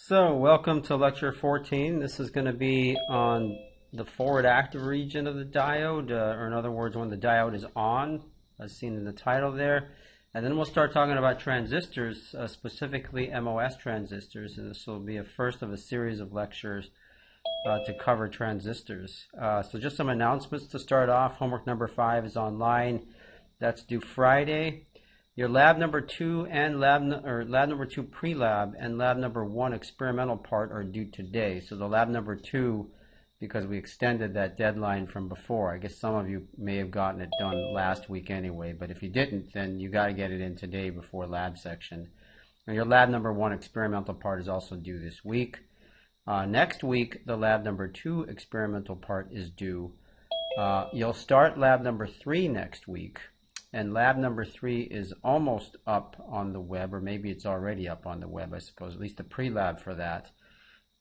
So, welcome to lecture 14. This is going to be on the forward active region of the diode, or in other words, when the diode is on, as seen in the title there. And then we'll start talking about transistors, specifically MOS transistors, and this will be a first of a series of lectures to cover transistors. So just some announcements to start off. Homework number 5 is online. That's due Friday. Your lab number 2 and lab number 2 pre-lab and lab number 1 experimental part are due today. So the lab number 2, because we extended that deadline from before. I guess some of you may have gotten it done last week anyway, but if you didn't, then you got to get it in today before lab section. And your lab number 1 experimental part is also due this week. Next week, the lab number 2 experimental part is due. You'll start lab number 3 next week. And lab number 3 is almost up on the web, or maybe it's already up on the web, I suppose, at least the pre-lab for that.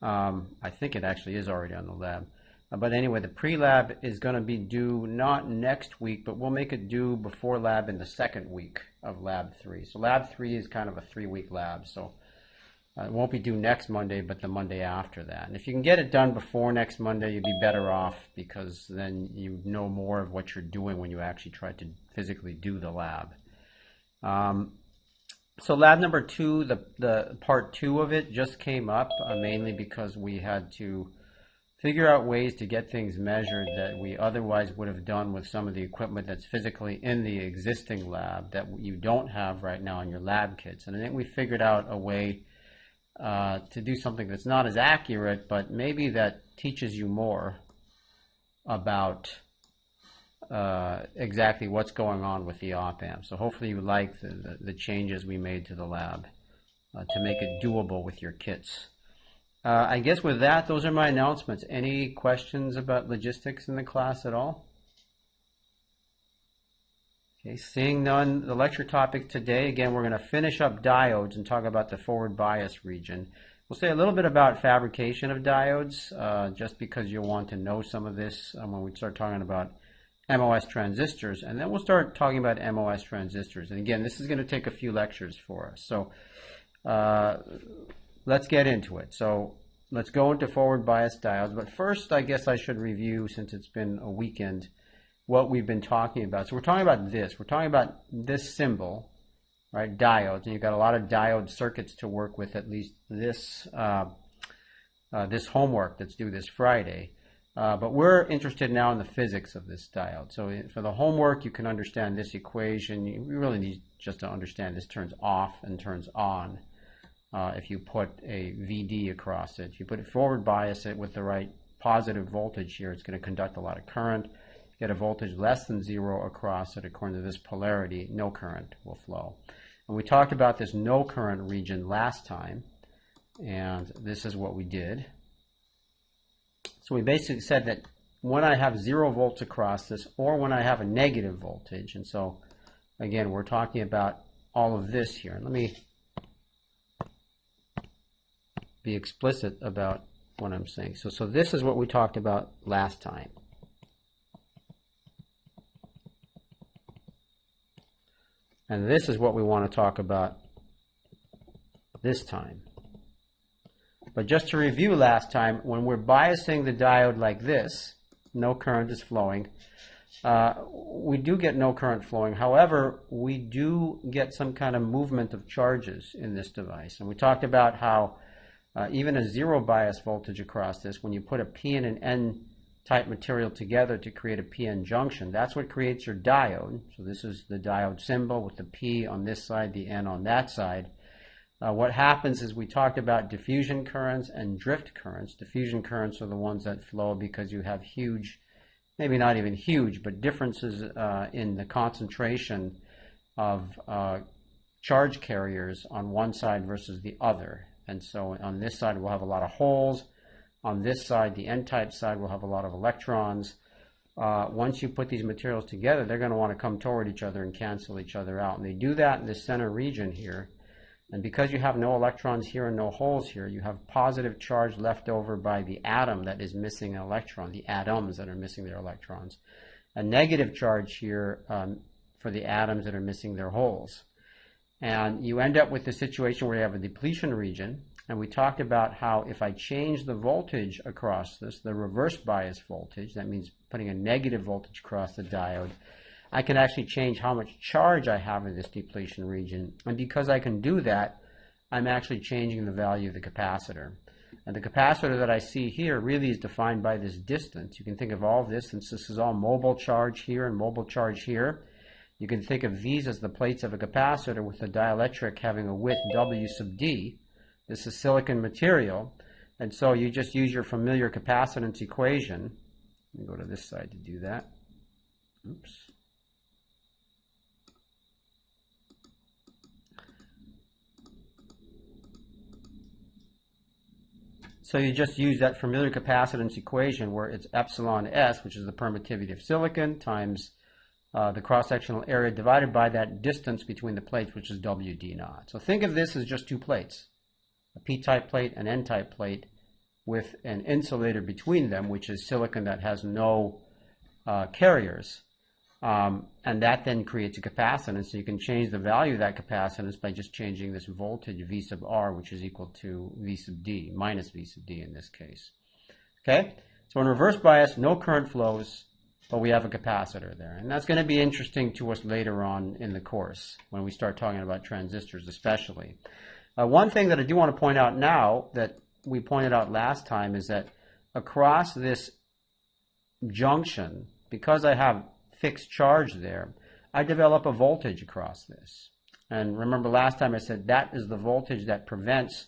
I think it actually is already on the lab. But anyway, the pre-lab is going to be due not next week, but we'll make it due before lab in the second week of lab 3. So lab 3 is kind of a 3-week lab, so it won't be due next Monday, but the Monday after that. And if you can get it done before next Monday, you'd be better off, because then you know more of what you're doing when you actually try to physically do the lab. So lab number 2, the part 2 of it just came up, mainly because we had to figure out ways to get things measured that we otherwise would have done with some of the equipment that's physically in the existing lab that you don't have right now in your lab kits. And I think we figured out a way to do something that's not as accurate, but maybe that teaches you more about exactly what's going on with the op-amp. So hopefully you like the changes we made to the lab to make it doable with your kits. I guess with that, those are my announcements. Any questions about logistics in the class at all? Okay, seeing none, the lecture topic today, again, we're going to finish up diodes and talk about the forward bias region. We'll say a little bit about fabrication of diodes, just because you'll want to know some of this when we start talking about MOS transistors, and then we'll start talking about MOS transistors. And again, this is going to take a few lectures for us. So let's get into it. So let's go into forward bias diodes. But first, I guess I should review, since it's been a weekend, what we've been talking about. So we're talking about this. We're talking about this symbol, right? Diodes. And you've got a lot of diode circuits to work with, at least this, this homework that's due this Friday. But we're interested now in the physics of this diode. So for the homework, you can understand this equation. You really need just to understand this turns off and turns on if you put a VD across it. If you put it forward bias it with the right positive voltage here, it's going to conduct a lot of current. Get a voltage less than 0 across it, according to this polarity, no current will flow. And we talked about this no current region last time, and this is what we did. So we basically said that when I have 0 volts across this, or when I have a negative voltage, and so again, we're talking about all of this here. Let me be explicit about what I'm saying. So this is what we talked about last time. And this is what we want to talk about this time. But just to review last time, when we're biasing the diode like this, no current is flowing. We do get no current flowing. However, we do get some kind of movement of charges in this device. And we talked about how even a 0 bias voltage across this, when you put a P and an N type material together to create a PN junction, that's what creates your diode. So this is the diode symbol with the P on this side, the N on that side. What happens is we talked about diffusion currents and drift currents. Diffusion currents are the ones that flow because you have huge, maybe not even huge, but differences in the concentration of charge carriers on one side versus the other. And so on this side we'll have a lot of holes. On this side, the N-type side, will have a lot of electrons. Once you put these materials together, they're going to want to come toward each other and cancel each other out. And they do that in this center region here. And because you have no electrons here and no holes here, you have positive charge left over by the atom that is missing an electron, the atoms that are missing their electrons. A negative charge here for the atoms that are missing their holes. And you end up with a situation where you have a depletion region, and we talked about how if I change the voltage across this, the reverse bias voltage, that means putting a negative voltage across the diode, I can actually change how much charge I have in this depletion region. And because I can do that, I'm actually changing the value of the capacitor. And the capacitor that I see here really is defined by this distance. You can think of all of this, since this is all mobile charge here and mobile charge here, you can think of these as the plates of a capacitor with the dielectric having a width W sub D. This is silicon material, and so you just use your familiar capacitance equation. Let me go to this side to do that. Oops. So you just use that familiar capacitance equation where it's epsilon S, which is the permittivity of silicon, times the cross-sectional area divided by that distance between the plates, which is WD naught. So think of this as just two plates, a P-type plate and N-type plate with an insulator between them, which is silicon that has no carriers. And that then creates a capacitance. So you can change the value of that capacitance by just changing this voltage V sub R, which is equal to V sub D, minus V sub D in this case. Okay? So in reverse bias, no current flows, but we have a capacitor there. And that's going to be interesting to us later on in the course when we start talking about transistors especially. One thing that I do want to point out now that we pointed out last time is that across this junction, because I have fixed charge there, I develop a voltage across this. And remember last time I said that is the voltage that prevents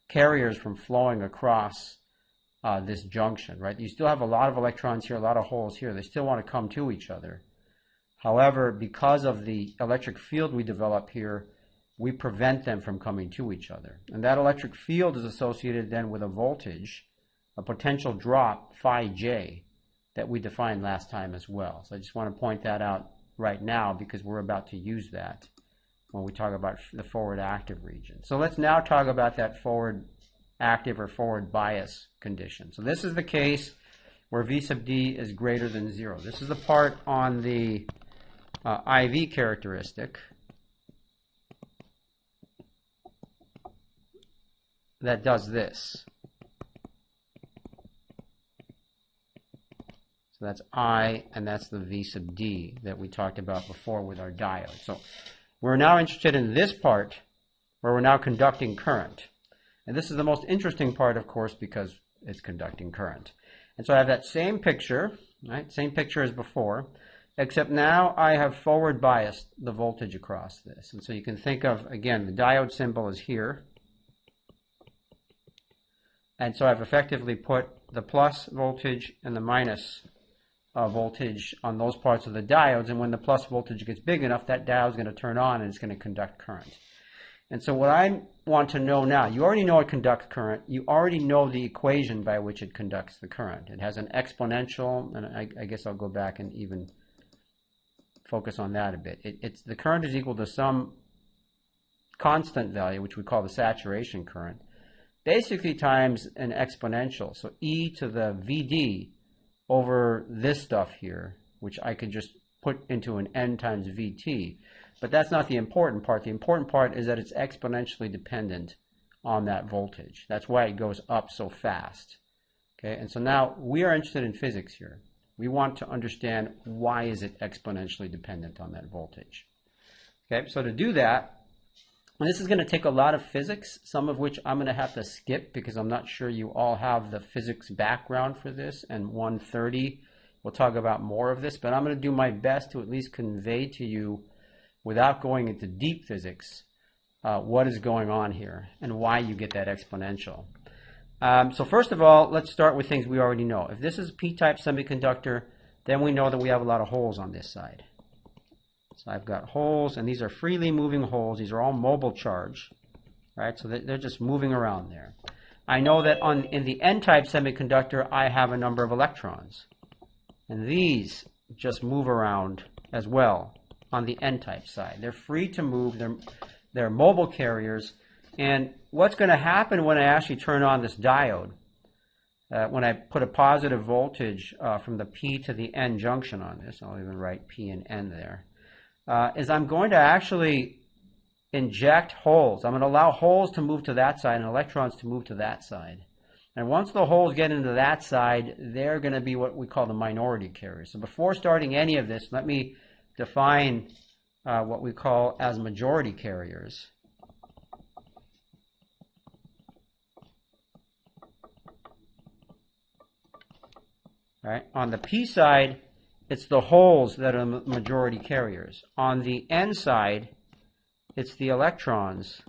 carriers from flowing across this junction, right? You still have a lot of electrons here, a lot of holes here. They still want to come to each other. However, because of the electric field we develop here, we prevent them from coming to each other. And that electric field is associated then with a voltage, a potential drop, phi j, that we defined last time as well. So I just want to point that out right now because we're about to use that when we talk about the forward active region. So let's now talk about that forward active or forward bias condition. So this is the case where V sub D is greater than 0. This is the part on the IV characteristic that does this. So that's I, and that's the V sub D that we talked about before with our diode. So we're now interested in this part where we're now conducting current. And this is the most interesting part, of course, because it's conducting current. And so I have that same picture, right? Same picture as before, except now I have forward biased the voltage across this. And so you can think of, again, the diode symbol is here. And so I've effectively put the plus voltage and the minus voltage on those parts of the diodes, and when the plus voltage gets big enough, that diode is going to turn on and it's going to conduct current. And so what I want to know now, you already know it conducts current, you already know the equation by which it conducts the current. It has an exponential, and I guess I'll go back and even focus on that a bit. The current is equal to some constant value, which we call the saturation current, basically times an exponential. So e to the VD over this stuff here, which I could just put into an n times VT. But that's not the important part. The important part is that it's exponentially dependent on that voltage. That's why it goes up so fast. Okay, and so now we are interested in physics here. We want to understand why is it exponentially dependent on that voltage. Okay, so to do that, and this is going to take a lot of physics, some of which I'm going to have to skip because I'm not sure you all have the physics background for this, and 130 we'll talk about more of this, but I'm going to do my best to at least convey to you, without going into deep physics, what is going on here and why you get that exponential. So first of all, let's start with things we already know. If this is a p-type semiconductor, then we know that we have a lot of holes on this side. So I've got holes, and these are freely moving holes. These are all mobile charge, right? So they're just moving around there. I know that in the n-type semiconductor, I have a number of electrons. And these just move around as well on the n-type side. They're free to move. They're mobile carriers. And what's going to happen when I actually turn on this diode, when I put a positive voltage from the P to the N junction on this, I'll even write P and N there, is I'm going to actually inject holes. I'm going to allow holes to move to that side and electrons to move to that side. And once the holes get into that side, they're going to be what we call the minority carriers. So before starting any of this, let me define what we call as majority carriers. All right. On the P side, it's the holes that are majority carriers. On the N side, it's the electrons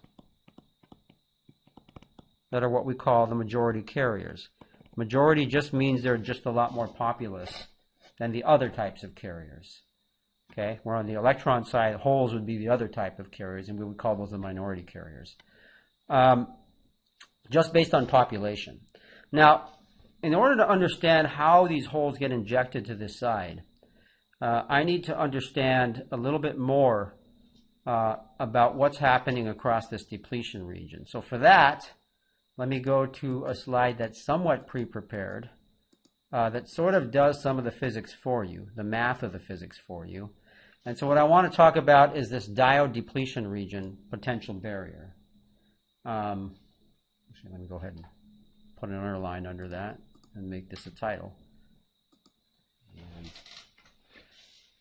that are what we call the majority carriers. Majority just means they're just a lot more populous than the other types of carriers. Okay, where on the electron side, holes would be the other type of carriers, and we would call those the minority carriers. Just based on population. Now, in order to understand how these holes get injected to this side, I need to understand a little bit more about what's happening across this depletion region. So for that, let me go to a slide that's somewhat pre-prepared that sort of does some of the physics for you, the math of the physics for you. And so what I want to talk about is this diode depletion region potential barrier. Actually, let me go ahead and put an underline under that and make this a title.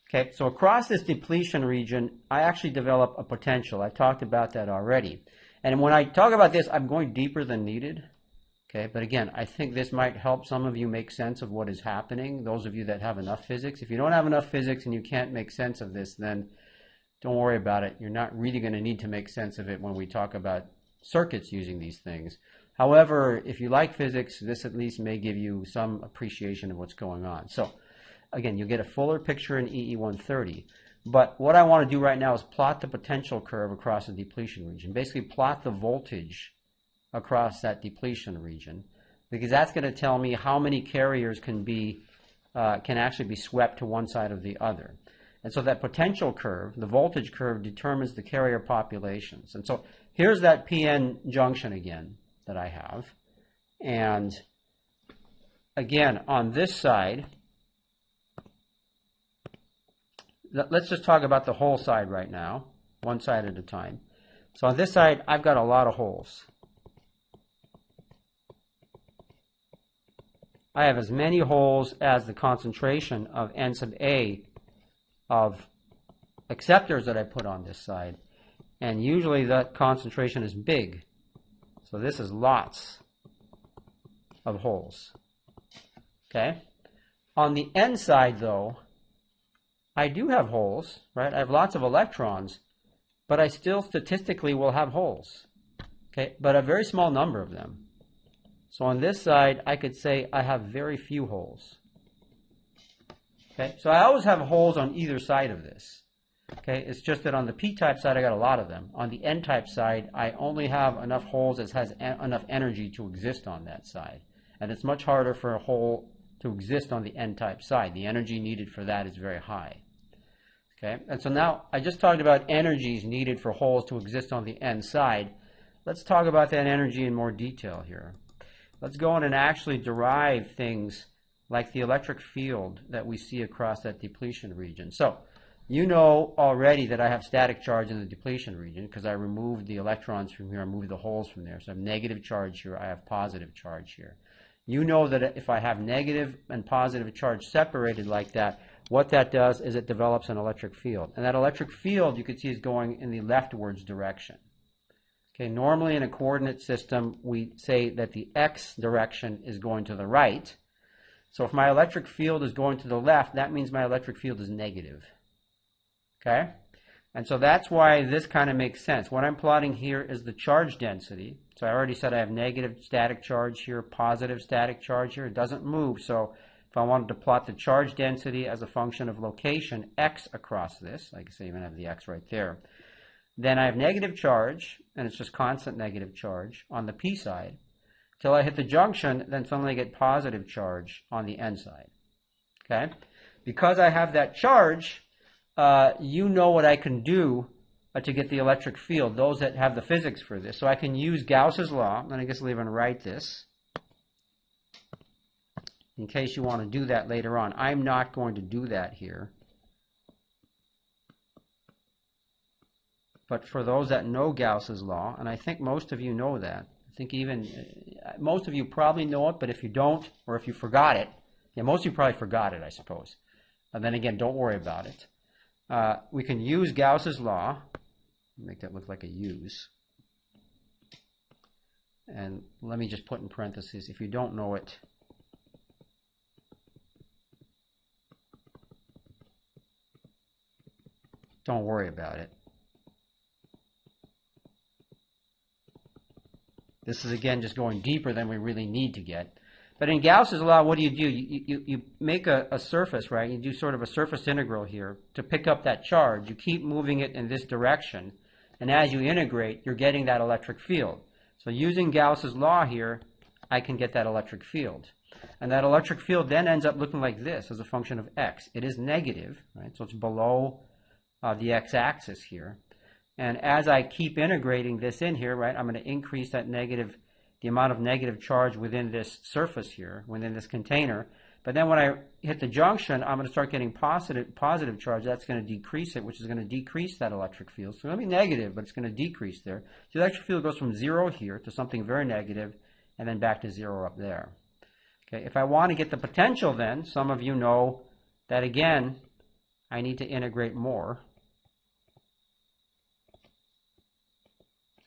Okay, so across this depletion region, I actually develop a potential. I talked about that already. And when I talk about this, I'm going deeper than needed. Okay, but again, I think this might help some of you make sense of what is happening, those of you that have enough physics. If you don't have enough physics and you can't make sense of this, then don't worry about it. You're not really going to need to make sense of it when we talk about circuits using these things. However, if you like physics, this at least may give you some appreciation of what's going on. So again, you'll get a fuller picture in ee130. But what I want to do right now is plot the potential curve across the depletion region. Basically plot the voltage across that depletion region, because that's going to tell me how many carriers can actually be swept to one side or the other. And so that potential curve, the voltage curve, determines the carrier populations. And so here's that PN junction again that I have. And again, on this side, let's just talk about the whole side right now, one side at a time. So on this side, I've got a lot of holes. I have as many holes as the concentration of N sub A of acceptors that I put on this side. And usually that concentration is big. So this is lots of holes. Okay? On the N side, though, I do have holes, right? I have lots of electrons, but I still statistically will have holes. Okay? But a very small number of them. So on this side, I could say I have very few holes. Okay, so I always have holes on either side of this. Okay, it's just that on the P-type side, I got a lot of them. On the N-type side, I only have enough holes that has enough energy to exist on that side. And it's much harder for a hole to exist on the N-type side. The energy needed for that is very high. Okay, and so now I just talked about energies needed for holes to exist on the N side. Let's talk about that energy in more detail here. Let's go on and actually derive things like the electric field that we see across that depletion region. So you know already that I have static charge in the depletion region because I removed the electrons from here, I moved the holes from there. So I have negative charge here, I have positive charge here. You know that if I have negative and positive charge separated like that, what that does is it develops an electric field. And that electric field you can see is going in the leftwards direction. Okay, normally in a coordinate system, we say that the x direction is going to the right. So if my electric field is going to the left, that means my electric field is negative. Okay? And so that's why this kind of makes sense. What I'm plotting here is the charge density. So I already said I have negative static charge here, positive static charge here. It doesn't move. So if I wanted to plot the charge density as a function of location, x across this, I can say even have the x right there. Then I have negative charge, and it's just constant negative charge on the P side. Till I hit the junction, then suddenly I get positive charge on the N side. Okay? Because I have that charge, you know what I can do to get the electric field, those that have the physics for this. So I can use Gauss's law, and I guess I'll even write this in case you want to do that later on. I'm not going to do that here. but for those that know Gauss's law, and I think most of you know that, I think even most of you probably know it, but if you don't, or if you forgot it, yeah, most of you probably forgot it, I suppose. And then again, don't worry about it. We can use Gauss's law, make that look like a use. And let me just put in parentheses, if you don't know it, don't worry about it. This is again just going deeper than we really need to get. But in Gauss's law, what do? You make a surface, right? You do sort of a surface integral here to pick up that charge. You keep moving it in this direction. And as you integrate, you're getting that electric field. So using Gauss's law here, I can get that electric field. And that electric field then ends up looking like this as a function of x. It is negative, right? So it's below the x-axis here. And as I keep integrating this in here, right, I'm going to increase that negative, the amount of negative charge within this surface here, within this container. But then when I hit the junction, I'm going to start getting positive charge. That's going to decrease it, which is going to decrease that electric field. So it's going to be negative, but it's going to decrease there. So the electric field goes from 0 here to something very negative, and then back to 0 up there. Okay, if I want to get the potential then, some of you know that again, I need to integrate more.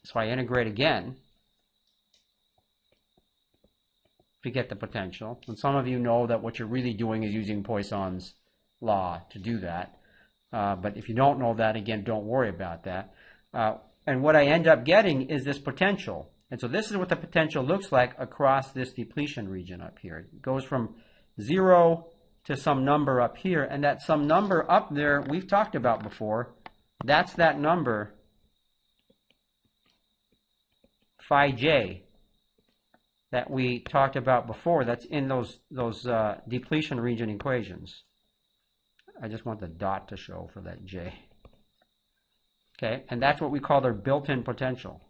So I integrate again to get the potential. And some of you know that what you're really doing is using Poisson's law to do that. But if you don't know that, again, don't worry about that. And what I end up getting is this potential. And so this is what the potential looks like across this depletion region up here. It goes from 0 to some number up here. And that some number up there we've talked about before. That's that number phi j that we talked about before. That's in those depletion region equations. I just want the dot to show for that j. Okay, and that's what we call their built-in potential.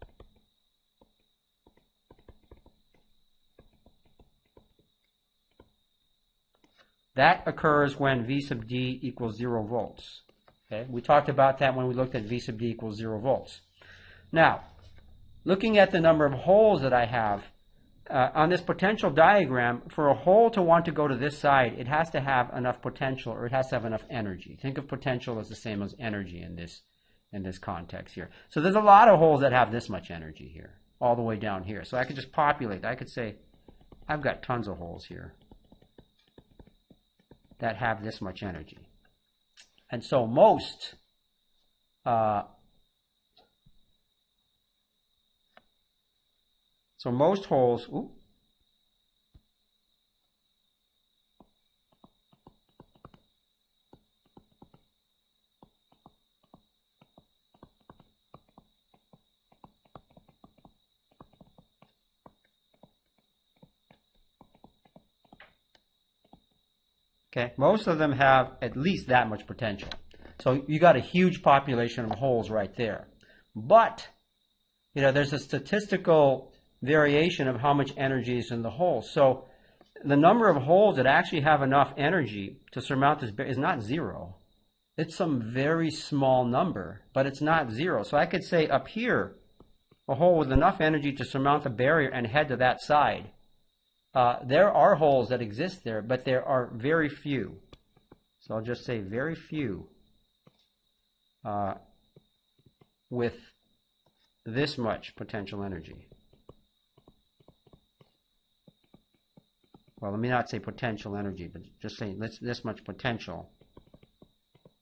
That occurs when V sub d equals 0 volts. Okay, we talked about that when we looked at V sub d equals 0 volts. Now, looking at the number of holes that I have on this potential diagram, for a hole to want to go to this side, it has to have enough potential, or it has to have enough energy. Think of potential as the same as energy in this context here. So there's a lot of holes that have this much energy here, all the way down here. So I could just populate. I could say, I've got tons of holes here that have this much energy. And so most holes, okay, most of them have at least that much potential. So you got a huge population of holes right there. But, you know, there's a statistical variation of how much energy is in the hole. So the number of holes that actually have enough energy to surmount this is not 0. It's some very small number, but it's not 0. So I could say up here, a hole with enough energy to surmount the barrier and head to that side. There are holes that exist there, but there are very few. So I'll just say very few with this much potential energy. Well, let me not say potential energy, but just say this much potential,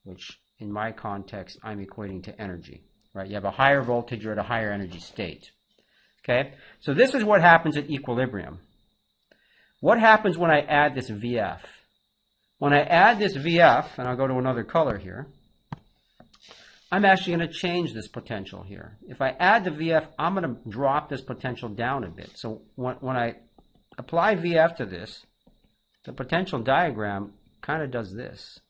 which in my context, I'm equating to energy, right? You have a higher voltage, you're at a higher energy state. Okay? So this is what happens at equilibrium. What happens when I add this VF? When I add this VF, and I'll go to another color here, I'm actually going to change this potential here. If I add the VF, I'm going to drop this potential down a bit. So when I apply VF to this, the potential diagram kind of does this.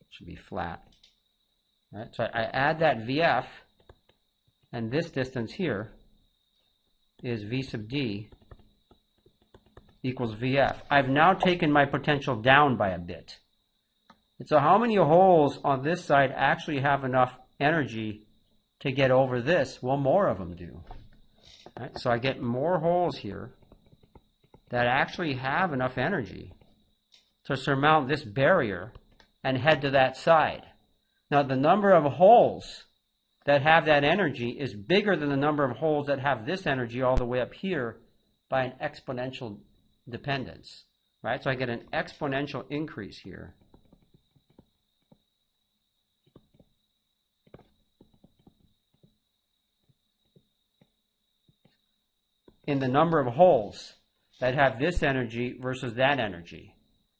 Should be flat. Right? So I add that VF, and this distance here is V sub d equals VF. I've now taken my potential down by a bit. And so how many holes on this side actually have enough energy to get over this? Well, more of them do. Right? So I get more holes here that actually have enough energy to surmount this barrier and head to that side. Now, the number of holes that have that energy is bigger than the number of holes that have this energy all the way up here by an exponential dependence. Right? So I get an exponential increase here. In the number of holes that have this energy versus that energy,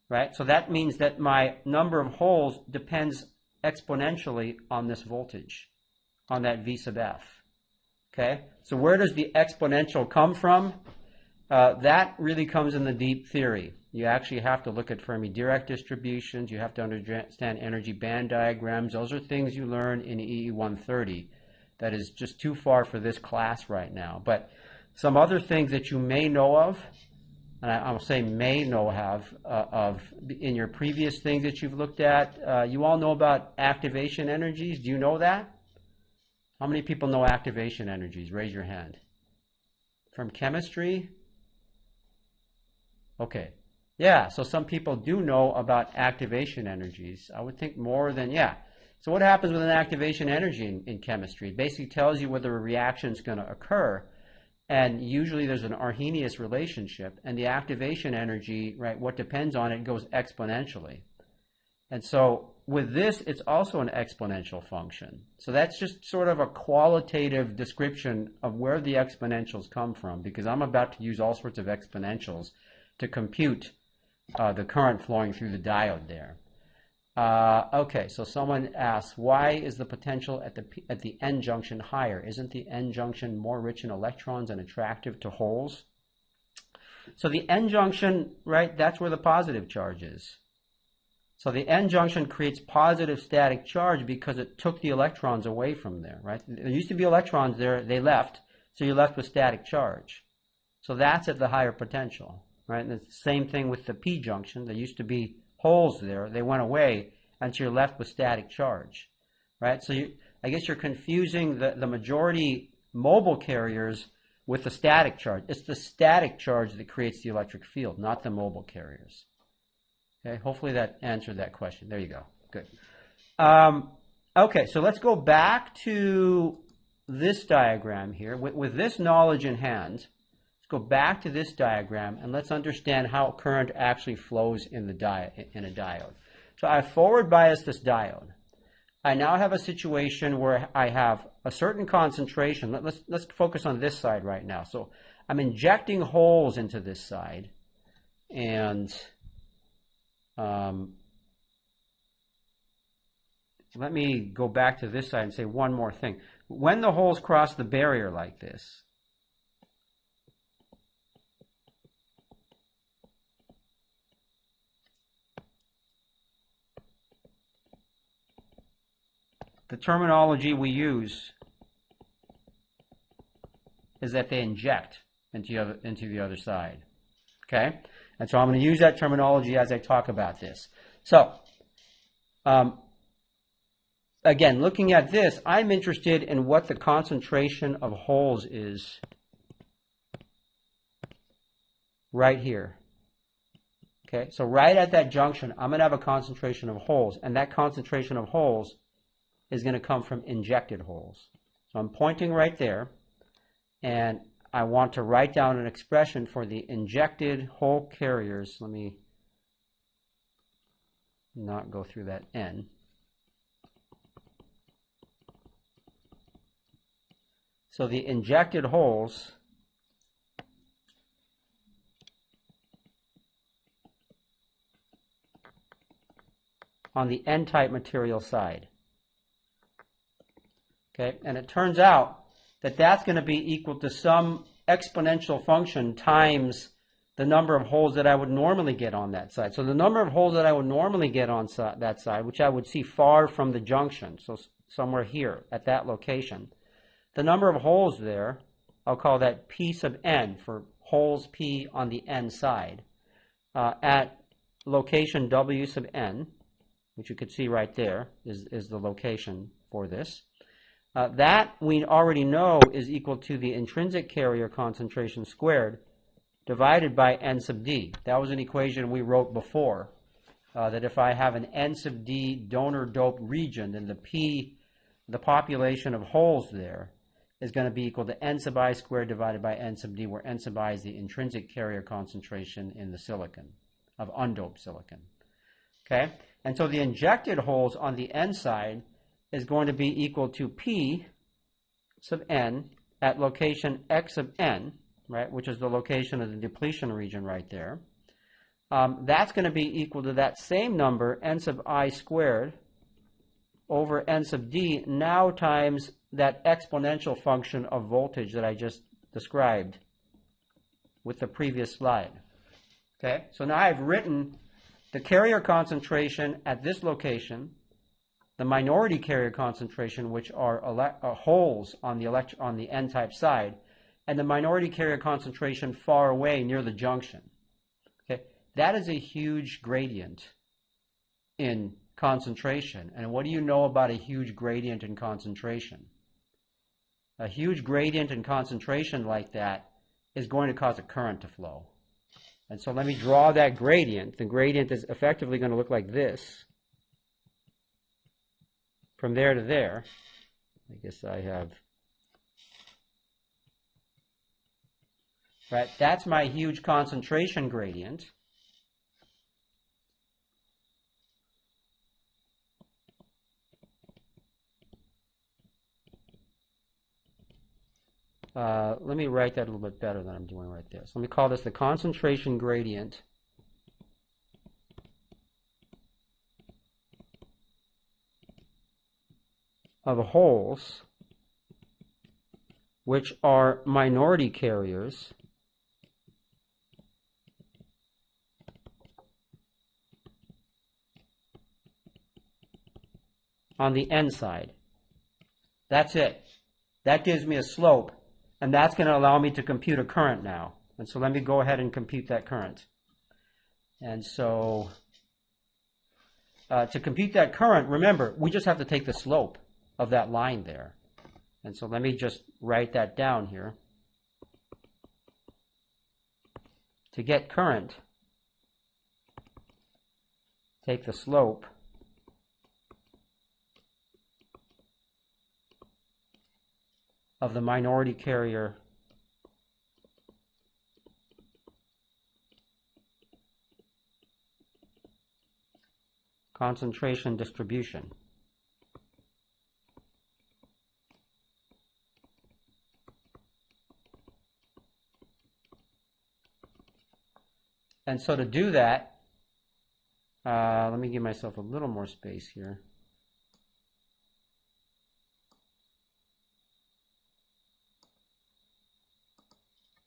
right? So that means that my number of holes depends exponentially on this voltage, on that V sub F, okay? So where does the exponential come from? That really comes in the deep theory. You actually have to look at Fermi-Dirac distributions. You have to understand energy band diagrams. Those are things you learn in ee130. That is just too far for this class right now. But some other things that you may know of, and I'll say may know of in your previous things that you've looked at, you all know about activation energies. Do you know that? How many people know activation energies? Raise your hand. From chemistry? Okay. Yeah, so some people do know about activation energies. I would think more than, yeah. So what happens with an activation energy in chemistry? It basically tells you whether a reaction is going to occur. And usually there's an Arrhenius relationship, and the activation energy, right, what depends on it goes exponentially. And so with this, it's also an exponential function. So that's just sort of a qualitative description of where the exponentials come from, because I'm about to use all sorts of exponentials to compute the current flowing through the diode there. Okay, so someone asks, why is the potential at the N junction higher? Isn't the N junction more rich in electrons and attractive to holes? So the N junction, right, that's where the positive charge is. So the N junction creates positive static charge because it took the electrons away from there, right? There used to be electrons there, they left, so you're left with static charge. So that's at the higher potential, right? And it's the same thing with the P junction. There used to be holes there, they went away, and so you're left with static charge, right? So I guess you're confusing the majority mobile carriers with the static charge. It's the static charge that creates the electric field, not the mobile carriers. Okay, hopefully that answered that question. There you go. Good. Okay, so let's go back to this diagram here. With this knowledge in hand, go back to this diagram and let's understand how current actually flows in a diode. So I forward bias this diode. I now have a situation where I have a certain concentration. Let's focus on this side right now. So I'm injecting holes into this side, and let me go back to this side and say one more thing. When the holes cross the barrier like this, the terminology we use is that they inject into the other side. Okay? And so I'm going to use that terminology as I talk about this. So, again, looking at this, I'm interested in what the concentration of holes is right here. Okay? So right at that junction, I'm going to have a concentration of holes, and that concentration of holes is going to come from injected holes. So I'm pointing right there, and I want to write down an expression for the injected hole carriers. Let me not go through that N. So the injected holes on the N-type material side. Okay, and it turns out that that's going to be equal to some exponential function times the number of holes that I would normally get on that side. So the number of holes that I would normally get on that side, which I would see far from the junction, so somewhere here at that location, the number of holes there, I'll call that P sub N for holes P on the N side, at location W sub N, which you could see right there is the location for this. That we already know is equal to the intrinsic carrier concentration squared divided by N sub D. That was an equation we wrote before, that if I have an N sub D donor doped region, then the population of holes there is going to be equal to N sub I squared divided by N sub D, where N sub I is the intrinsic carrier concentration in the silicon, of undoped silicon. Okay? And so the injected holes on the N side is going to be equal to P sub N at location X sub N, right, which is the location of the depletion region right there. That's going to be equal to that same number, N sub I squared, over N sub D, now times that exponential function of voltage that I just described with the previous slide. Okay, so now I've written the carrier concentration at this location, the minority carrier concentration, which are holes on the N-type side, and the minority carrier concentration far away near the junction. Okay, that is a huge gradient in concentration. And what do you know about a huge gradient in concentration? A huge gradient in concentration like that is going to cause a current to flow. And so let me draw that gradient. The gradient is effectively going to look like this. From there to there, I guess I have, right, that's my huge concentration gradient. Let me write that a little bit better than I'm doing right there. So let me call this the concentration gradient of holes which are minority carriers on the N side. That's it. That gives me a slope, and that's going to allow me to compute a current now. And so let me go ahead and compute that current. And so to compute that current, remember, we just have to take the slope of that line there. And so let me just write that down here. To get current, take the slope of the minority carrier concentration distribution. And so to do that, let me give myself a little more space here.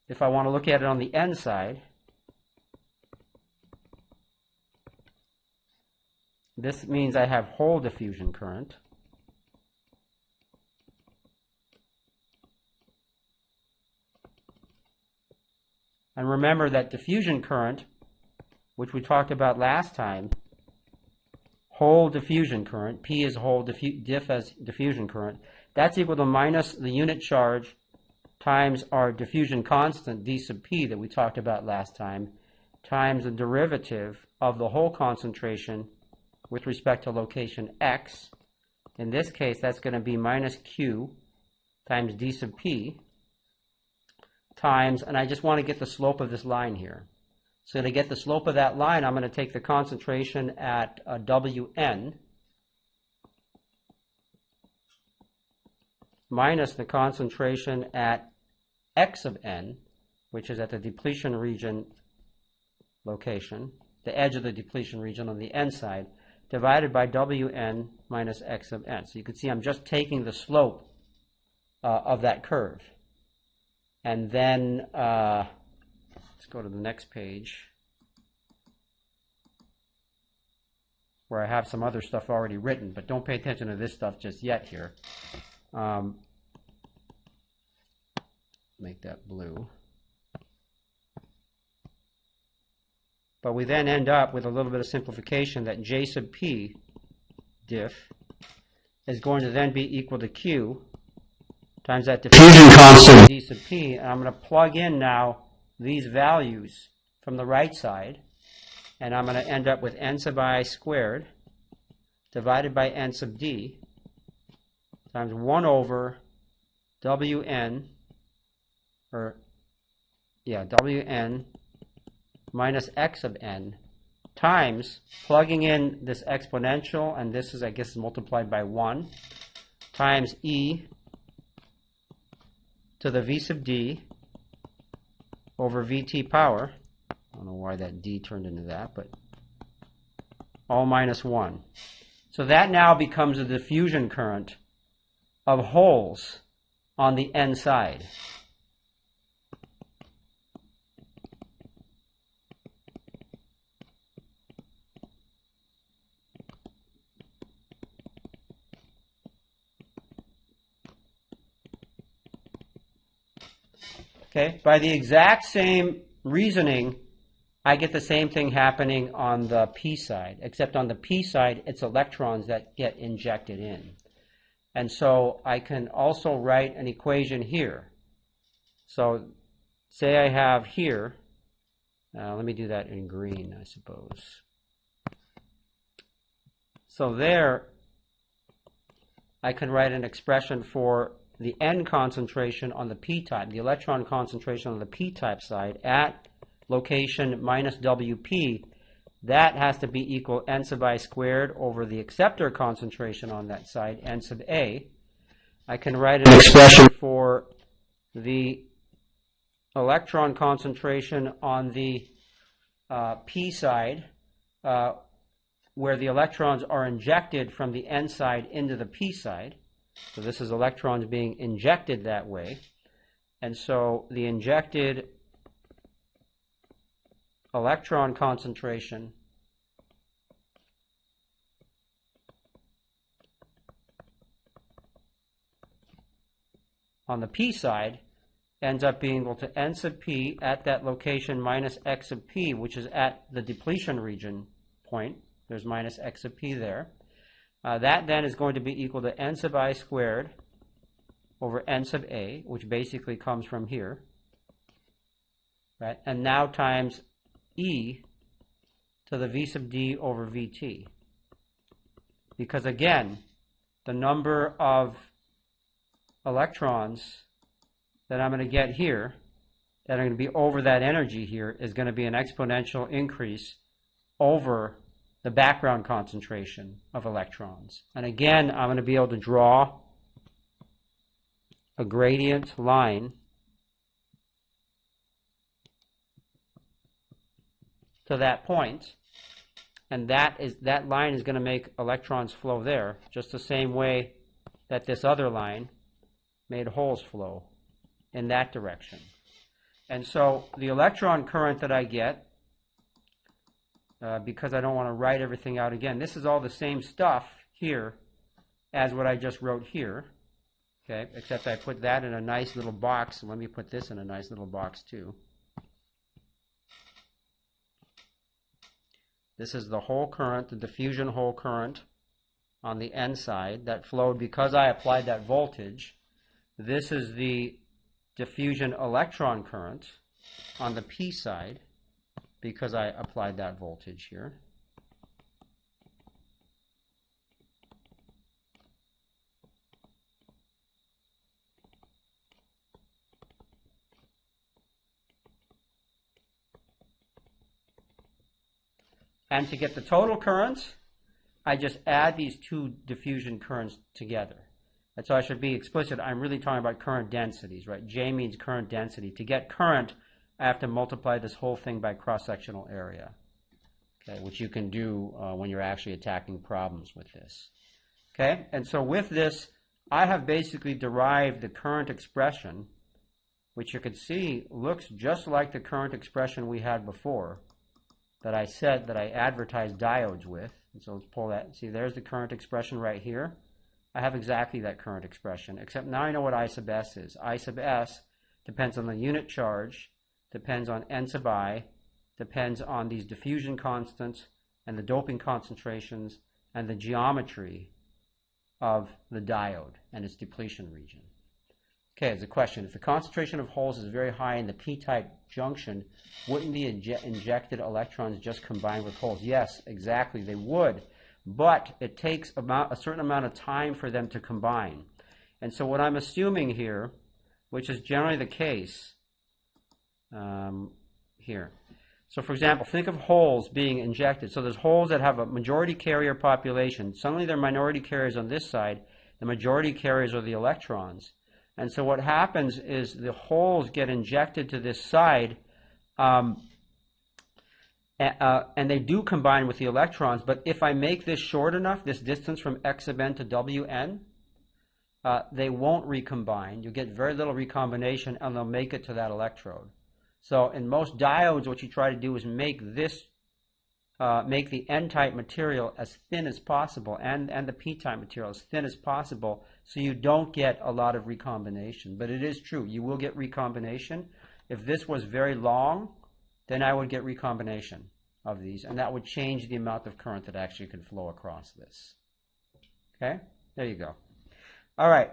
If I want to look at it on the N side, this means I have hole diffusion current. And remember that diffusion current, which we talked about last time, hole diffusion current, P is hole, diff as diffusion current, that's equal to minus the unit charge times our diffusion constant, d sub P, that we talked about last time, times the derivative of the hole concentration with respect to location X. In this case, that's going to be minus Q times d sub P times, and I just want to get the slope of this line here. So to get the slope of that line, I'm going to take the concentration at Wn minus the concentration at X of N, which is at the depletion region location, the edge of the depletion region on the N side, divided by Wn minus X of N. So you can see I'm just taking the slope of that curve. And then, let's go to the next page, where I have some other stuff already written, but don't pay attention to this stuff just yet here. Make that blue. But we then end up with a little bit of simplification that J sub P diff is going to then be equal to Q times that diffusion constant d sub p, and I'm going to plug in now these values from the right side, and I'm going to end up with n sub I squared divided by n sub d times 1 over Wn, Wn minus x sub n times plugging in this exponential, and this is, I guess, multiplied by 1, times e to the v sub d over vt power. I don't know why that d turned into that, but all minus 1. So that now becomes a diffusion current of holes on the n side. Okay, by the exact same reasoning, I get the same thing happening on the p side, except on the p side, it's electrons that get injected in. And so I can also write an equation here. So say I have here, let me do that in green, I suppose. So there, I can write an expression for the n concentration on the p-type, the electron concentration on the p-type side at location minus Wp. That has to be equal n sub I squared over the acceptor concentration on that side, n sub A. I can write an expression for the electron concentration on the p side, where the electrons are injected from the n side into the p side. So this is electrons being injected that way. And so the injected electron concentration on the p side ends up being equal to n sub p at that location minus x sub p, which is at the depletion region point. There's minus x sub p there. That then is going to be equal to n sub I squared over n sub A, which basically comes from here, right? And now times e to the v sub d over vt. Because again, the number of electrons that I'm going to get here that are going to be over that energy here is going to be an exponential increase over the background concentration of electrons. And again, I'm going to be able to draw a gradient line to that point, and that line is going to make electrons flow there, just the same way that this other line made holes flow in that direction. And so the electron current that I get, because I don't want to write everything out again, this is all the same stuff here as what I just wrote here, okay, except I put that in a nice little box. Let me put this in a nice little box too. This is the hole current, the diffusion hole current on the N side that flowed because I applied that voltage. This is the diffusion electron current on the P side because I applied that voltage here. And to get the total current, I just add these two diffusion currents together. And so I should be explicit. I'm really talking about current densities, right? J means current density. To get current, I have to multiply this whole thing by cross-sectional area, okay, which you can do when you're actually attacking problems with this. Okay, and so with this, I have basically derived the current expression, which you could see looks just like the current expression we had before, that I said that I advertised diodes with. And so let's pull that. See, there's the current expression right here. I have exactly that current expression, except now I know what I sub s is. I sub s depends on the unit charge, depends on n sub I, depends on these diffusion constants and the doping concentrations, and the geometry of the diode and its depletion region. Okay, as a question, if the concentration of holes is very high in the p-type junction, wouldn't the injected electrons just combine with holes? Yes, exactly, they would, but it takes a certain amount of time for them to combine. And so what I'm assuming here, which is generally the case here. So for example, think of holes being injected. So there's holes that have a majority carrier population. Suddenly they're minority carriers on this side. The majority carriers are the electrons. And so what happens is the holes get injected to this side, and they do combine with the electrons. But if I make this short enough, this distance from x sub n to wn, they won't recombine. You'll get very little recombination, and they'll make it to that electrode. So in most diodes, what you try to do is make this, make the n-type material as thin as possible, and the p-type material as thin as possible, so you don't get a lot of recombination. But it is true, you will get recombination. If this was very long, then I would get recombination of these, and that would change the amount of current that actually can flow across this. Okay, there you go. All right,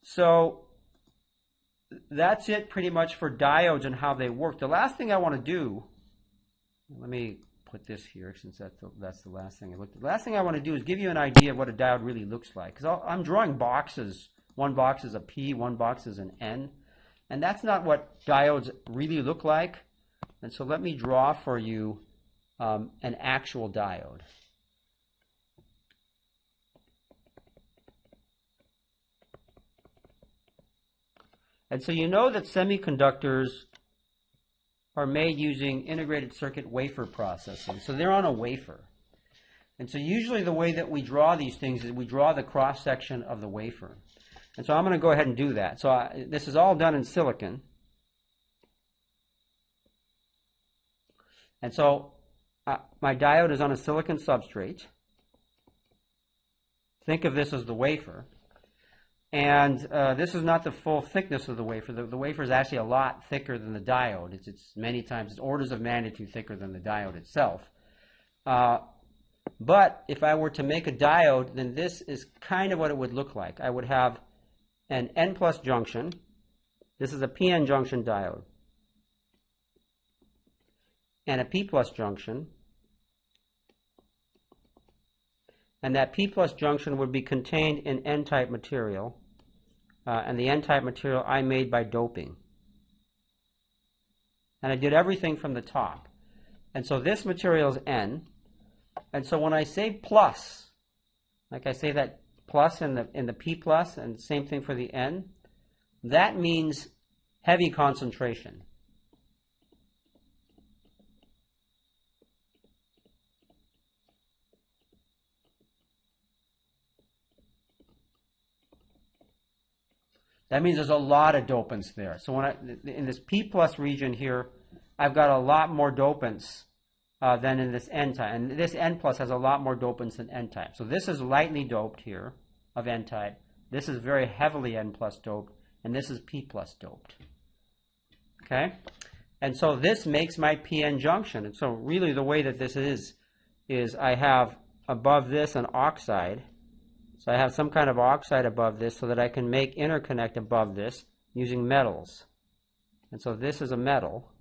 so that's it pretty much for diodes and how they work. The last thing I want to do, let me put this here since that's the last thing I looked at. The last thing I want to do is give you an idea of what a diode really looks like. Because I'm drawing boxes. One box is a P, one box is an N. And that's not what diodes really look like. And so let me draw for you an actual diode. And so you know that semiconductors are made using integrated circuit wafer processing. So they're on a wafer. And so usually the way that we draw these things is we draw the cross-section of the wafer. And so I'm going to go ahead and do that. So this is all done in silicon. And so my diode is on a silicon substrate. Think of this as the wafer. And this is not the full thickness of the wafer. The wafer is actually a lot thicker than the diode. It's many times, it's orders of magnitude thicker than the diode itself. But if I were to make a diode, then this is kind of what it would look like. I would have an N+ junction. This is a PN junction diode. And a P+ junction. And that P+ junction would be contained in N-type material. And the N-type material I made by doping. And I did everything from the top. And so this material is N. And so when I say plus, like I say that plus in the P+, and same thing for the N, that means heavy concentration. That means there's a lot of dopants there. So when in this P+ region here, I've got a lot more dopants than in this N-type. And this N+ has a lot more dopants than N-type. So this is lightly doped here of N-type. This is very heavily N+ doped. And this is P+ doped. Okay? And so this makes my PN junction. And so really the way that this is I have above this an oxide. So I have some kind of oxide above this so that I can make interconnect above this using metals. And so this is a metal.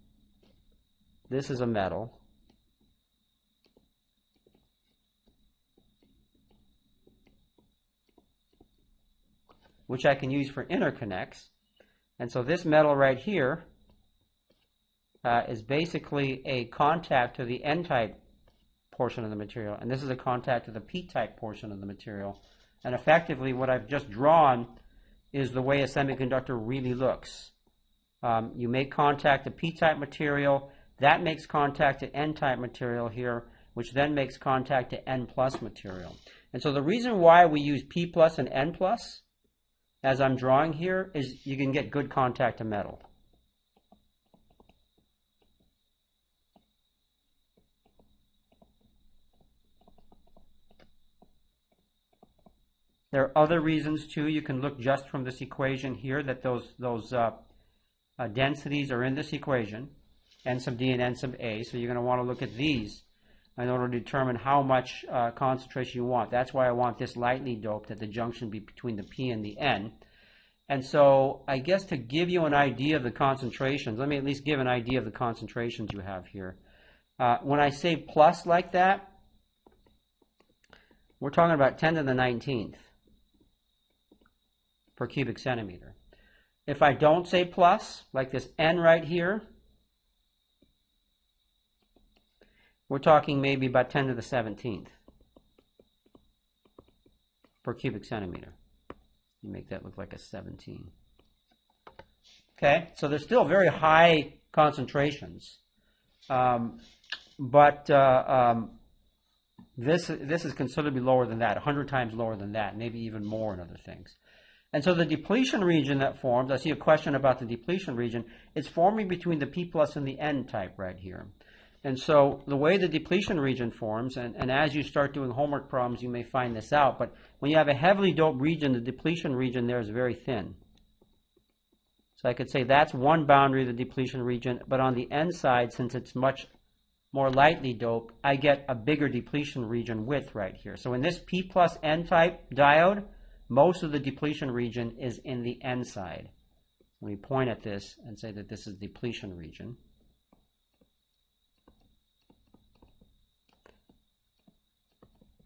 This is a metal. Which I can use for interconnects. And so this metal right here is basically a contact to the N-type portion of the material. And this is a contact to the P-type portion of the material. And effectively, what I've just drawn is the way a semiconductor really looks. You make contact to P-type material. That makes contact to N-type material here, which then makes contact to N+ material. And so the reason why we use P+ and N+, as I'm drawing here, is you can get good contact to metal. There are other reasons too. You can look just from this equation here that those densities are in this equation, N sub D and N sub A. So you're going to want to look at these. in order to determine how much concentration you want. That's why I want this lightly doped at the junction between the P and the N. And so I guess to give you an idea of the concentrations, let me at least give an idea of the concentrations you have here. When I say plus like that, we're talking about 10 to the 19th per cubic centimeter. If I don't say plus, like this N right here, we're talking maybe about 10 to the 17th per cubic centimeter. You make that look like a 17. Okay, so they're still very high concentrations, but this is considerably lower than that, 100 times lower than that, maybe even more in other things. And so the depletion region that forms, I see a question about the depletion region, it's forming between the P plus and the N type right here. And so the way the depletion region forms, and as you start doing homework problems, you may find this out, but when you have a heavily doped region, the depletion region there is very thin. So I could say that's one boundary of the depletion region, but on the N side, since it's much more lightly doped, I get a bigger depletion region width right here. So in this P plus N type diode, most of the depletion region is in the N side. Let me point at this and say that this is depletion region.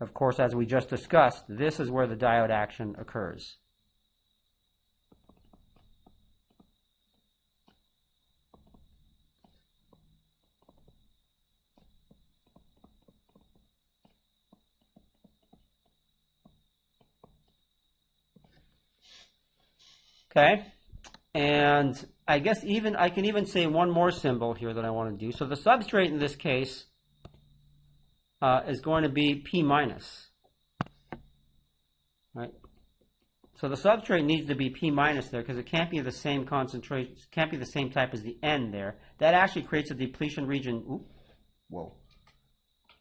Of course, as we just discussed, this is where the diode action occurs. Okay, and I guess I can even say one more symbol here that I want to do. So the substrate in this case is going to be P minus, right? So the substrate needs to be P minus there because it can't be the same concentration, can't be the same type as the N there. That actually creates a depletion region.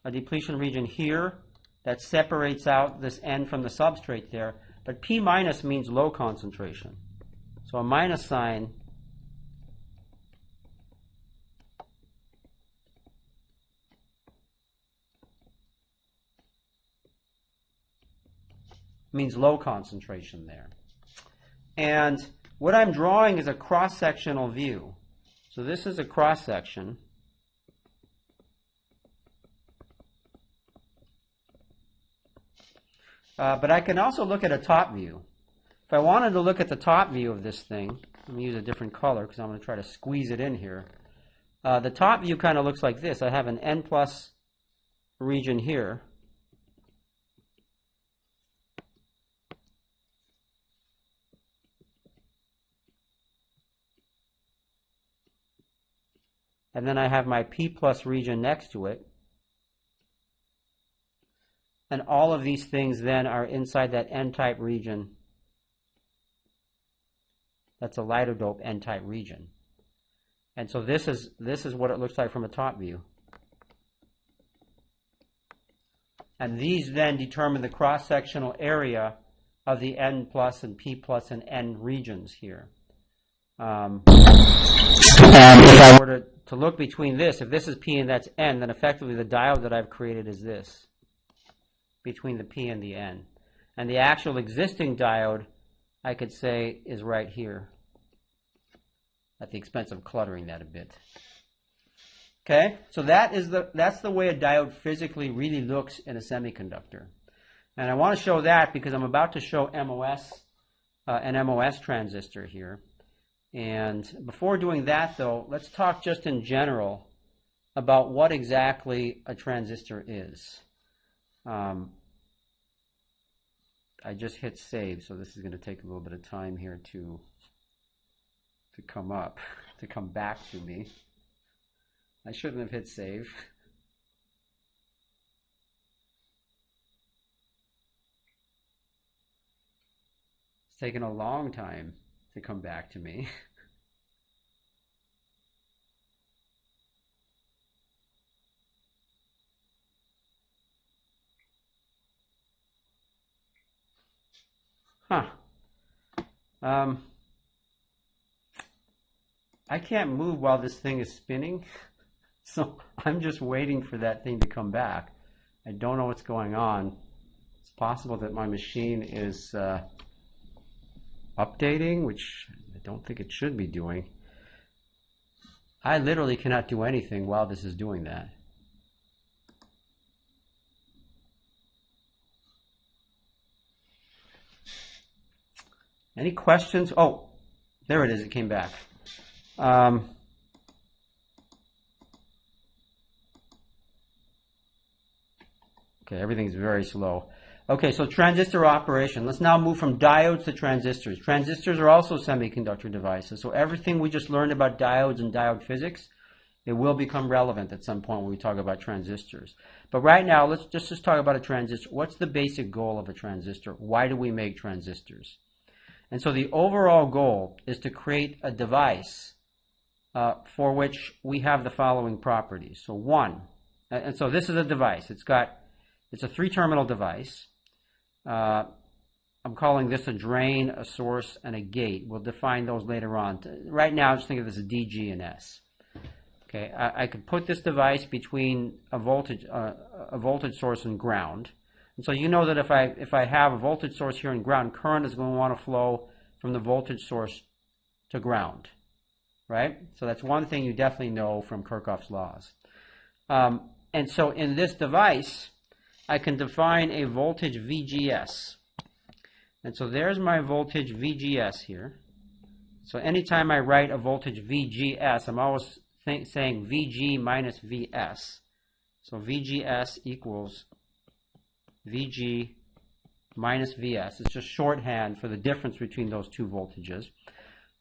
A depletion region here that separates out this N from the substrate there. But P minus means low concentration. So a minus sign means low concentration there. And what I'm drawing is a cross-sectional view. So this is a cross-section. But I can also look at a top view. If I wanted to look at the top view of this thing, let me use a different color because I'm going to try to squeeze it in here. The top view kind of looks like this. I have an N plus region here. And then I have my P plus region next to it. And all of these things then are inside that N-type region. That's a lighter dope N-type region. And so this is what it looks like from a top view. And these then determine the cross-sectional area of the N plus and P plus and N regions here. And if I were to look between this, if this is P and that's N, then effectively the diode that I've created is this, between the P and the N. And the actual existing diode, I could say, is right here, at the expense of cluttering that a bit. Okay, so that's the way a diode physically really looks in a semiconductor. And I want to show that because I'm about to show MOS, an MOS transistor here. And before doing that, though, let's talk just in general about what exactly a transistor is. I just hit save, so this is going to take a little bit of time here to come back to me. I shouldn't have hit save. It's taken a long time to come back to me. I can't move while this thing is spinning, So I'm just waiting for that thing to come back. I don't know what's going on. It's possible that my machine is updating, which I don't think it should be doing. I literally cannot do anything while this is doing that. Any questions? Oh, there it is. It came back. Okay, everything's very slow. Okay, so transistor operation. Let's now move from diodes to transistors. Transistors are also semiconductor devices. So everything we just learned about diodes and diode physics, it will become relevant at some point when we talk about transistors. But right now, let's just talk about a transistor. What's the basic goal of a transistor? Why do we make transistors? And so the overall goal is to create a device for which we have the following properties. So one, and so this is a device. It's a three-terminal device. I'm calling this a drain, a source, and a gate. We'll define those later on. Right now, just think of this as D, G, and S. Okay, I could put this device between a voltage source and ground. And so you know that if I have a voltage source here and ground, current is going to want to flow from the voltage source to ground, right? So that's one thing you definitely know from Kirchhoff's laws. And so in this device, I can define a voltage VGS. And so there's my voltage VGS here. So anytime I write a voltage VGS, I'm always saying VG minus VS. So VGS equals VG minus VS. It's just shorthand for the difference between those two voltages.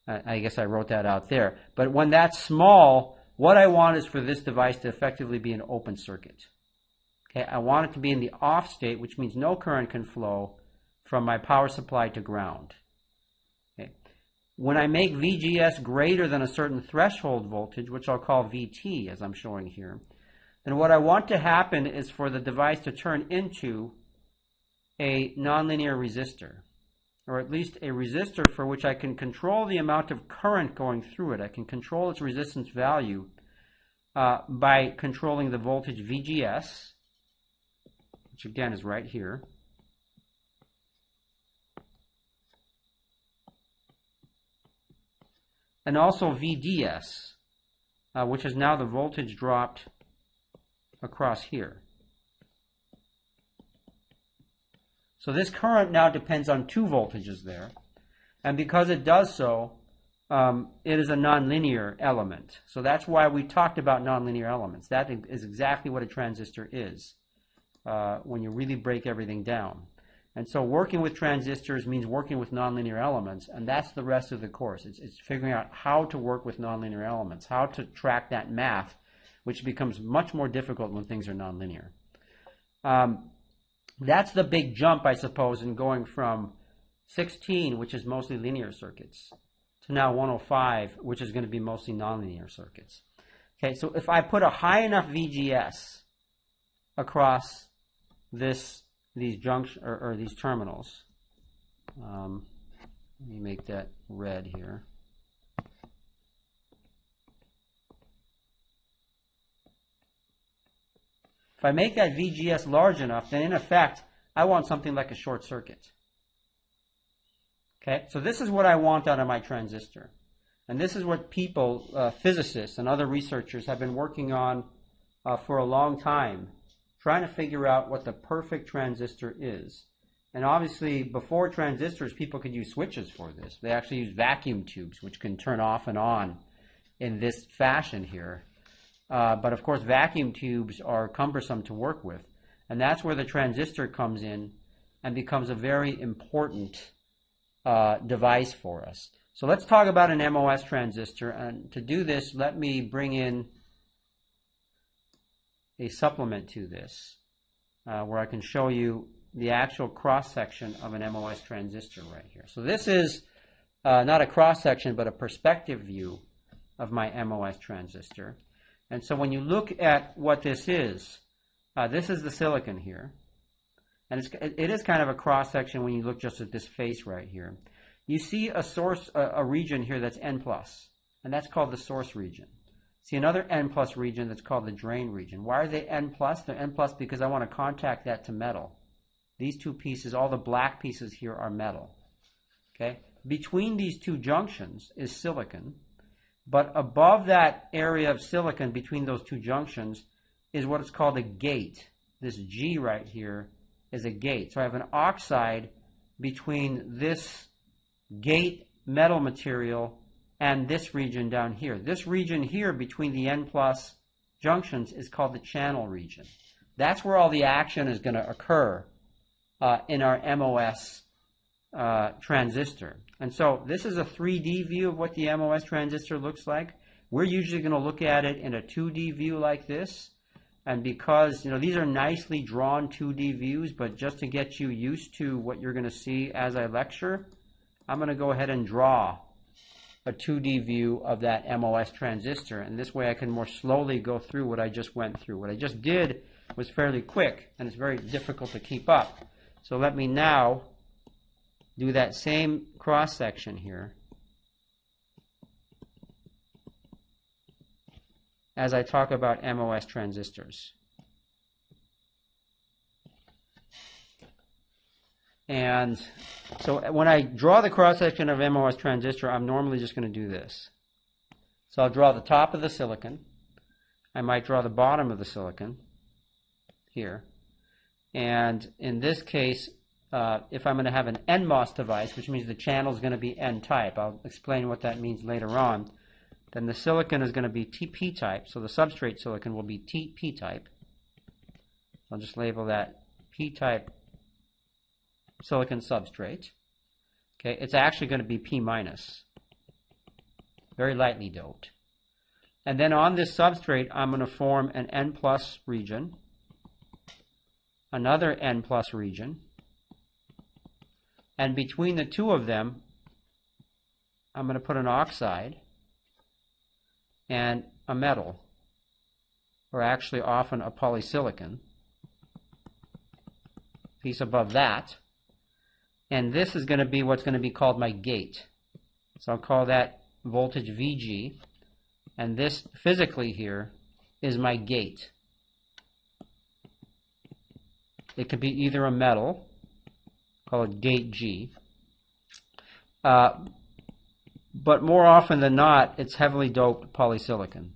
I guess I wrote that out there. But when that's small, what I want is for this device to effectively be an open circuit. Okay, I want it to be in the off state, which means no current can flow from my power supply to ground. Okay. When I make VGS greater than a certain threshold voltage, which I'll call VT as I'm showing here, then what I want to happen is for the device to turn into a nonlinear resistor, or at least a resistor for which I can control the amount of current going through it. I can control its resistance value by controlling the voltage VGS, which again is right here. And also VDS, which is now the voltage dropped across here. So this current now depends on two voltages there. And because it does so, it is a nonlinear element. So that's why we talked about nonlinear elements. That is exactly what a transistor is when you really break everything down. And so working with transistors means working with nonlinear elements, and that's the rest of the course. It's figuring out how to work with nonlinear elements, how to track that math, which becomes much more difficult when things are nonlinear. That's the big jump, I suppose, in going from 16, which is mostly linear circuits, to now 105, which is going to be mostly nonlinear circuits. Okay, so if I put a high enough VGS across these junction or these terminals, let me make that red here. If I make that VGS large enough, then in effect, I want something like a short circuit. Okay, so this is what I want out of my transistor. And this is what people, physicists and other researchers have been working on for a long time, trying to figure out what the perfect transistor is. And obviously, before transistors, people could use switches for this. They actually use vacuum tubes, which can turn off and on in this fashion here. But of course, vacuum tubes are cumbersome to work with. And that's where the transistor comes in and becomes a very important device for us. So let's talk about an MOS transistor. And to do this, let me bring in a supplement to this, where I can show you the actual cross-section of an MOS transistor right here. So this is not a cross-section, but a perspective view of my MOS transistor. And so when you look at what this is the silicon here. And it is kind of a cross-section when you look just at this face right here. You see a source, a region here that's N+, and that's called the source region. see another N plus region that's called the drain region. Why are they N plus? They're N plus because I want to contact that to metal. These two pieces, all the black pieces here are metal. Okay? Between these two junctions is silicon, but above that area of silicon between those two junctions is what is called a gate. This G right here is a gate. So I have an oxide between this gate metal material and this region down here. This region here between the N plus junctions is called the channel region. That's where all the action is going to occur in our MOS transistor. And so this is a 3D view of what the MOS transistor looks like. We're usually going to look at it in a 2D view like this. And because, these are nicely drawn 2D views, but just to get you used to what you're going to see as I lecture, I'm going to go ahead and draw a 2D view of that MOS transistor. And this way I can more slowly go through what I just went through. What I just did was fairly quick, and it's very difficult to keep up. So let me now do that same cross-section here as I talk about MOS transistors. And so when I draw the cross-section of MOS transistor, I'm normally just going to do this. So I'll draw the top of the silicon. I might draw the bottom of the silicon here. And in this case, if I'm going to have an NMOS device, which means the channel is going to be N-type, I'll explain what that means later on, then the silicon is going to be P-type, so the substrate silicon will be P-type. I'll just label that P-type silicon substrate. Okay, it's actually going to be P-, very lightly doped. And then on this substrate, I'm going to form an N plus region, another N plus region, and between the two of them, I'm going to put an oxide and a metal, or actually often a polysilicon piece above that. And this is going to be what's going to be called my gate. So I'll call that voltage VG. And this physically here is my gate. It could be either a metal, call it gate G. But more often than not, it's heavily doped polysilicon.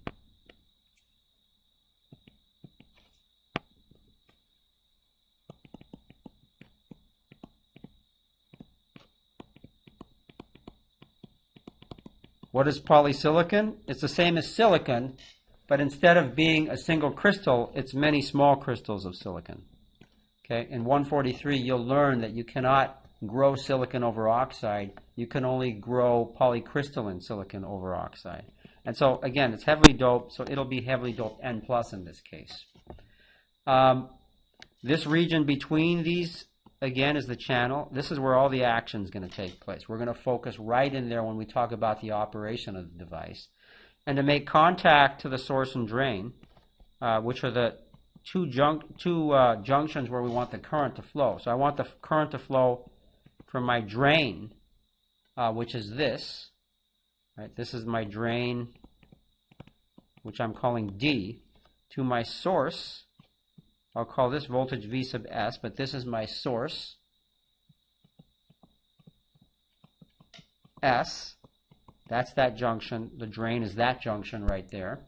What is polysilicon? It's the same as silicon, but instead of being a single crystal, it's many small crystals of silicon. Okay, in 143, you'll learn that you cannot grow silicon over oxide. You can only grow polycrystalline silicon over oxide. And so, again, it's heavily doped, so it'll be heavily doped N plus in this case. This region between these, again, is the channel. This is where all the action is going to take place. We're going to focus right in there when we talk about the operation of the device. And to make contact to the source and drain, which are the two junctions where we want the current to flow. So I want the current to flow from my drain, which is this. Right? This is my drain, which I'm calling D, to my source. I'll call this voltage V sub S, but this is my source, S. That's that junction. The drain is that junction right there.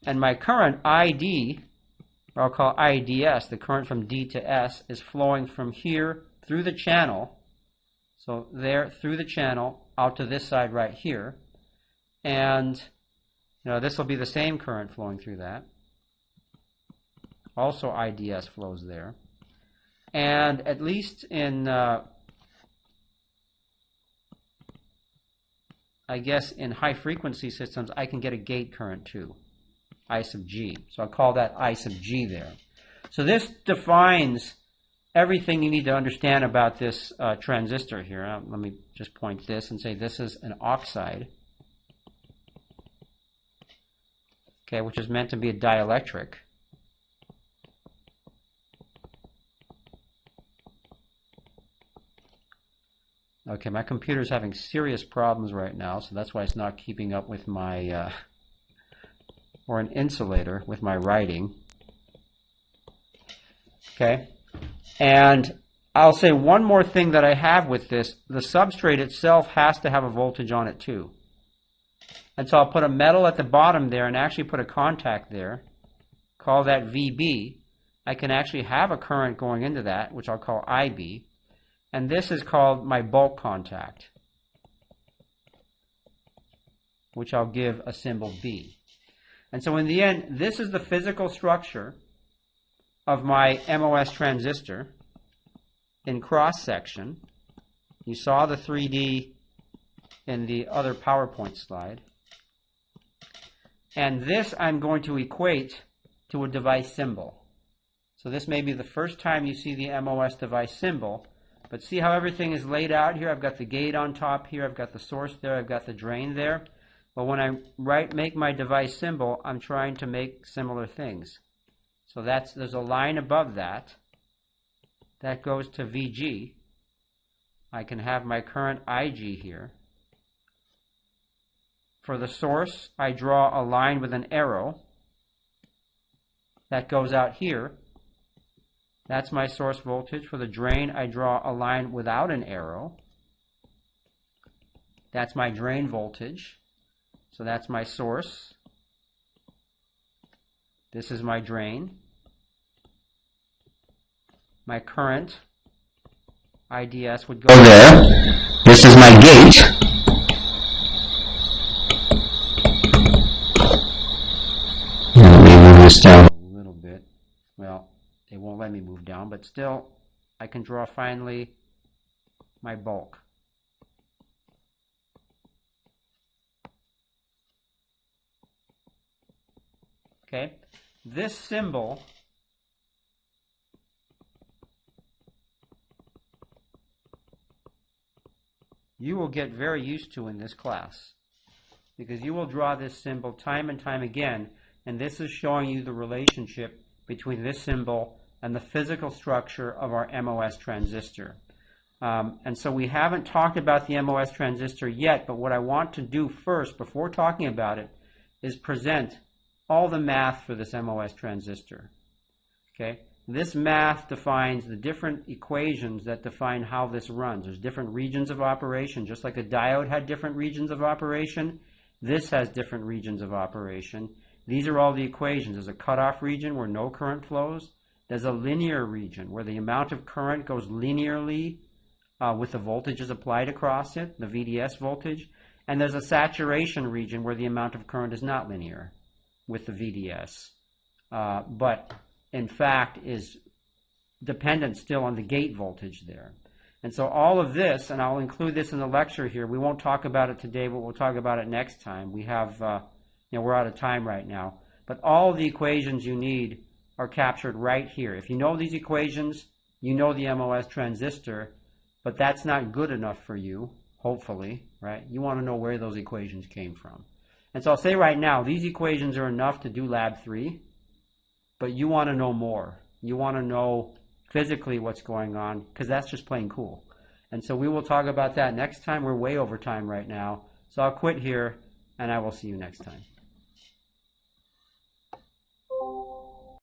And my current ID, or I'll call IDS, the current from D to S, is flowing from here through the channel. So there, through the channel, out to this side right here. And this will be the same current flowing through that. Also IDS flows there. And at least in, I guess in high frequency systems, I can get a gate current too, I sub G. So I'll call that I sub G there. So this defines everything you need to understand about this transistor here. Let me just point this and say this is an oxide, okay, which is meant to be a dielectric. Okay, my computer's having serious problems right now, so that's why it's not keeping up with my or an insulator with my writing. Okay, and I'll say one more thing that I have with this. The substrate itself has to have a voltage on it too. And so I'll put a metal at the bottom there and actually put a contact there. Call that VB. I can actually have a current going into that, which I'll call IB. And this is called my bulk contact, which I'll give a symbol B. And so in the end, this is the physical structure of my MOS transistor in cross-section. You saw the 3D in the other PowerPoint slide. And this I'm going to equate to a device symbol. So this may be the first time you see the MOS device symbol, but see how everything is laid out here? I've got the gate on top here, I've got the source there, I've got the drain there. But when I make my device symbol, I'm trying to make similar things. So there's a line above that. That goes to VG. I can have my current IG here. For the source, I draw a line with an arrow. That goes out here. That's my source voltage. For the drain, I draw a line without an arrow. That's my drain voltage. So that's my source. This is my drain. My current, IDS, would go there. This is my gate. Let me move this down a little bit. Well, they won't let me move down, but still, I can draw finally my bulk. Okay, this symbol you will get very used to in this class, because you will draw this symbol time and time again, and this is showing you the relationship between this symbol and the physical structure of our MOS transistor. And so we haven't talked about the MOS transistor yet, but what I want to do first, before talking about it, is present all the math for this MOS transistor. Okay? This math defines the different equations that define how this runs. There's different regions of operation. Just like a diode had different regions of operation, this has different regions of operation. These are all the equations. There's a cutoff region where no current flows. There's a linear region where the amount of current goes linearly with the voltages applied across it, the VDS voltage. And there's a saturation region where the amount of current is not linear with the VDS, but in fact is dependent still on the gate voltage there. And so all of this, and I'll include this in the lecture here, we won't talk about it today, but we'll talk about it next time. We have, we're out of time right now. But all the equations you need are captured right here. If you know these equations, you know the MOS transistor, but that's not good enough for you, hopefully, right? You want to know where those equations came from. And so I'll say right now, these equations are enough to do Lab 3, but you want to know more. You want to know physically what's going on, because that's just plain cool. And so we will talk about that next time. We're way over time right now. So I'll quit here, and I will see you next time.